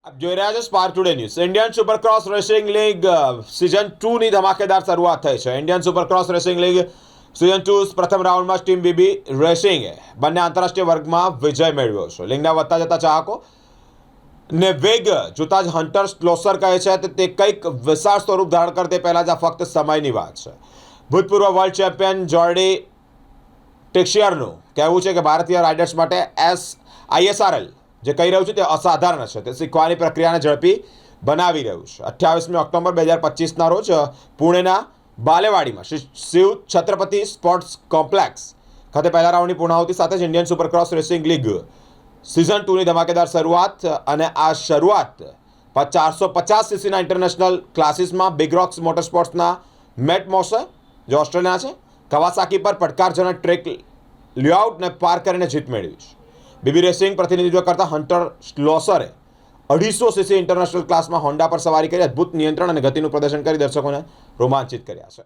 આપ જોઈ રહ્યા છો Spark Today News. Indian Supercross Racing League season 2 ની ધમાકેદાર શરૂઆત થઈ છે. Indian Supercross Racing League season 2 પ્રથમ રાઉન્ડમાં ટીમ બીબી રેસિંગે બંને આંતરરાષ્ટ્રીય વર્ગમાં વિજય મેળવ્યો છે. લીગના વધતા જતા ચાહકો ને વેગ જોતા જ હન્ટર સ્લોસર કહે છે તે કંઈક વિશાળ સ્વરૂપ ધારણ કરે તે પહેલાં જ આ ફક્ત સમયની વાત છે. ભૂતપૂર્વ વર્લ્ડ ચેમ્પિયન જોર્ડી ટેક્શિયરનું કહેવું છે કે ભારતીય રાઇડર્સ માટે ISRL જે કહી રહ્યું છે તે અસાધારણ છે. તે શીખવાની પ્રક્રિયાને ઝડપી બનાવી રહ્યું છે. 28મી ઓક્ટોબર 2025ના રોજ પુણેના બાલેવાડીમાં શ્રી શિવ છત્રપતિ સ્પોર્ટ્સ કોમ્પ્લેક્સ ખાતે પહેલા રાઉન્ડની પૂર્ણાહુતિ સાથે જ Indian Supercross Racing League season 2ની ધમાકેદાર શરૂઆત. અને આ શરૂઆત 450ccના ઇન્ટરનેશનલ ક્લાસીસમાં બિગ રોક્સ મોટરસ્પોર્ટ્સના મેટ મોસે જે ઓસ્ટ્રેલિયા છે કવાસાકી પર પડકારજનક ટ્રેક લેઆઉટને પાર કરીને જીત મેળવી છે. બીબી રેસિંગ પ્રતિનિધિત્વ કરતા હન્ટર સ્લોસરે 250cc ઇન્ટરનેશનલ ક્લાસમાં હોન્ડા પર સવારી કરી અદ્ભુત નિયંત્રણ અને ગતિનું પ્રદર્શન કરી દર્શકોને રોમાંચિત કર્યા છે.